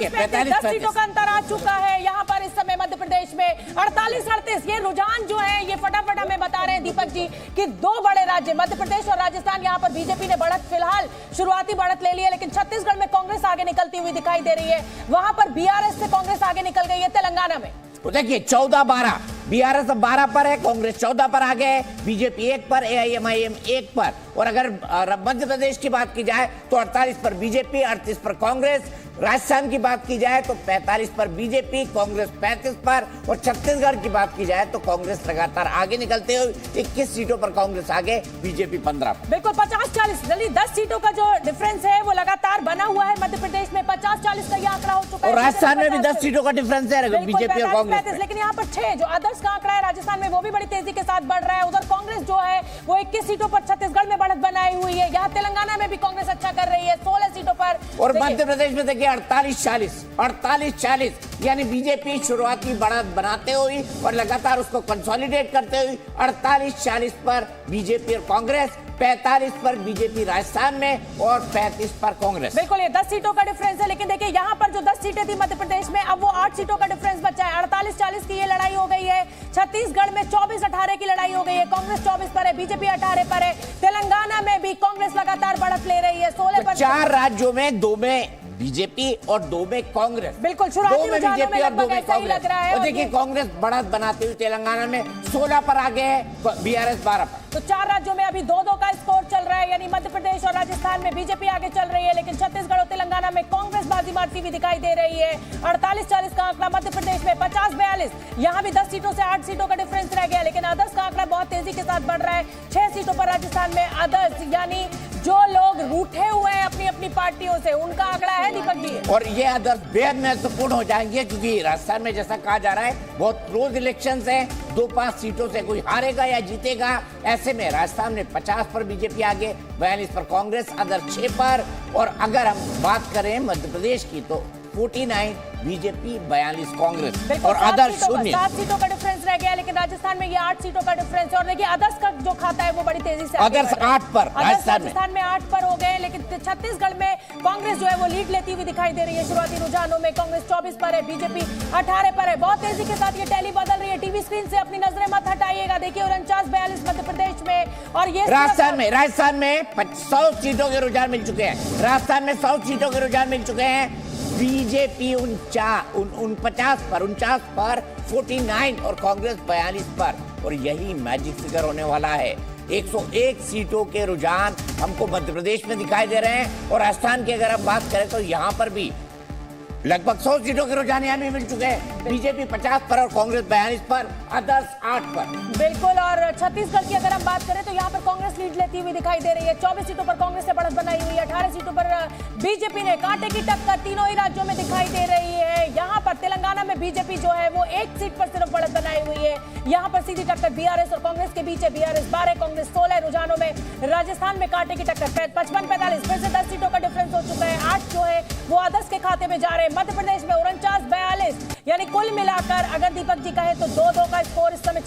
आगे 10 सीटों का अंतर आ चुका है यहाँ पर इस समय मध्य प्रदेश में 48-38। ये रुझान जो है ये फटाफट हमें बता रहे हैं दीपक जी कि दो बड़े राज्य मध्य प्रदेश और राजस्थान, यहाँ पर बीजेपी ने बढ़त फिलहाल शुरुआती बढ़त ले ली है, लेकिन छत्तीसगढ़ में कांग्रेस आगे निकलती हुई दिखाई दे रही है। वहां पर बीआरएस से कांग्रेस आगे निकल गई है। तेलंगाना में देखिए 14-12 बीआरएस 12 पर है, कांग्रेस 14 पर आ गए, बीजेपी 1 पर, एआईएमआईएम 1 पर। और अगर मध्य प्रदेश की बात की जाए तो 48 पर बीजेपी, 38 पर कांग्रेस। राजस्थान की बात की जाए तो 45 पर बीजेपी, कांग्रेस 35 पर। और छत्तीसगढ़ की बात की जाए तो कांग्रेस लगातार आगे निकलते हुए 21 सीटों पर कांग्रेस आगे, बीजेपी 15 पर। बिल्कुल 50-40 10 सीटों का जो डिफरेंस है वो लगातार बना हुआ है। मध्य प्रदेश में 50-40 का ये आंकड़ा हो चुका है। और राजस्थान में भी 10 सीटों का डिफरेंस है बीजेपी और कांग्रेस। लेकिन यहाँ पर 6 जो आदर्श का आंकड़ा है राजस्थान में वो भी बड़ी तेजी के साथ बढ़ रहा है। उधर कांग्रेस जो है वो 21 सीटों पर छत्तीसगढ़ में बढ़त बनाई हुई है। यहाँ तेलंगाना में भी कांग्रेस अच्छा कर रही है 16 सीटों पर। और मध्य प्रदेश में देखिए 48-40 यानी बीजेपी शुरुआती बढ़त बनाते हुए और लगातार उसको कंसोलिडेट करते हुए 48-40 पर बीजेपी और कांग्रेस, 45 पर बीजेपी राजस्थान में और 35 पर कांग्रेस। बिल्कुल ये 10 सीटों का डिफरेंस है। लेकिन देखिए यहाँ पर जो 10 सीटें थी मध्य प्रदेश में अब वो 8 सीटों का डिफरेंस बचा है। 48-40 की ये लड़ाई हो गई है। छत्तीसगढ़ में 24-18 की लड़ाई हो गई है। कांग्रेस 24 पर है, बीजेपी 18 पर है। तेलंगाना में भी कांग्रेस लगातार बढ़त ले रही है 16 पर। 4 राज्यों में 2 में बीजेपी और 2 में कांग्रेस। बिल्कुल शुरुआती रुझानों में लगभग ऐसा ही लग रहा है। और देखिए कांग्रेस बढ़त बनाते हुए तेलंगाना में 16 पर आगे है, बीआरएस 12 पर। तो 4 राज्यों में अभी 2-2 का स्कोर चल रहा है, यानी मध्य प्रदेश और राजस्थान में बीजेपी आगे चल रही है, लेकिन छत्तीसगढ़ और तेलंगाना में कांग्रेस बाजी मारती हुई दिखाई दे रही है। 48-40 का आंकड़ा मध्य प्रदेश में, 50-42 यहाँ भी 10 सीटों से 8 सीटों का डिफरेंस रह गया। लेकिन अदर्स का आंकड़ा बहुत तेजी के साथ बढ़ रहा है। 6 सीटों पर राजस्थान में अदर्स, यानी जो लोग रूठे हुए हैं अपनी अपनी पार्टियों से, उनका आंकड़ा है दीपक जी। और ये अदर्स बेहद महत्वपूर्ण हो जाएंगे क्योंकि राजस्थान में जैसा कहा जा रहा है बहुत क्लोज इलेक्शंस है। 2-5 सीटों से कोई हारेगा या जीतेगा। ऐसे में राजस्थान में 50 पर बीजेपी आगे, 42 पर कांग्रेस, अदर 6 पर। और अगर हम बात करें मध्य प्रदेश की तो 49 बीजेपी, 42 कांग्रेस और अदर 0। 7 सीटों का डिफरेंस रह गया, लेकिन राजस्थान में ये 8 सीटों का डिफरेंस है। और देखिए अदर्स का जो खाता है वो बड़ी तेजी से अदर्स 8 पर राजस्थान में 8 पर हो गए, लेकिन छत्तीसगढ़ में कांग्रेस जो है वो लीड लेती हुई दिखाई दे रही है। शुरुआती रुझानों में कांग्रेस 24 पर है, बीजेपी 18 पर है। बहुत तेजी के साथ ये टैली बदल रही है। टीवी स्क्रीन से अपनी नजरें मत हटाइएगा। देखिए 49-42 मध्य प्रदेश में और ये राजस्थान में 100 सीटों के रुझान मिल चुके हैं। राजस्थान में 100 सीटों के रुझान मिल चुके हैं। बीजेपी 49 पर 49 और कांग्रेस 42 पर। और यही मैजिक फिगर होने वाला है। 101 सीटों के रुझान हमको मध्य प्रदेश में दिखाई दे रहे हैं। और राजस्थान की अगर हम बात करें तो यहाँ पर भी लगभग 100 सीटों के रुझान यहाँ भी मिल चुके हैं। बीजेपी 50 पर और कांग्रेस 42 पर, अदर्स 8 पर। बिल्कुल। और छत्तीसगढ़ की अगर हम बात करें तो यहाँ पर कांग्रेस लीड लेती हुई दिखाई दे रही है। 24 सीटों पर कांग्रेस ने बढ़त बनाई हुई है। 18 सीटों पर बीजेपी ने कांटे की टक्कर तीनों ही राज्यों में दिखाई दे रही है। यहाँ पर तेलंगाना में बीजेपी जो है वो 1 सीट पर सिर्फ बढ़त बनाई हुई है। यहाँ पर सीधी टक्कर बीआरएस और कांग्रेस के बीच है। बीआरएस 12, कांग्रेस 16 रुझानों में। राजस्थान में कांटे की टक्कर 55-45, फिर से 10 सीटों का डिफरेंस हो चुका है। 8 जो है वो अदर्स के खाते में जा रहे हैं। मध्य प्रदेश में 49-42, यानी कुल मिलाकर अगर दीपक जी कहे तो 2-2 का स्कोर इस समय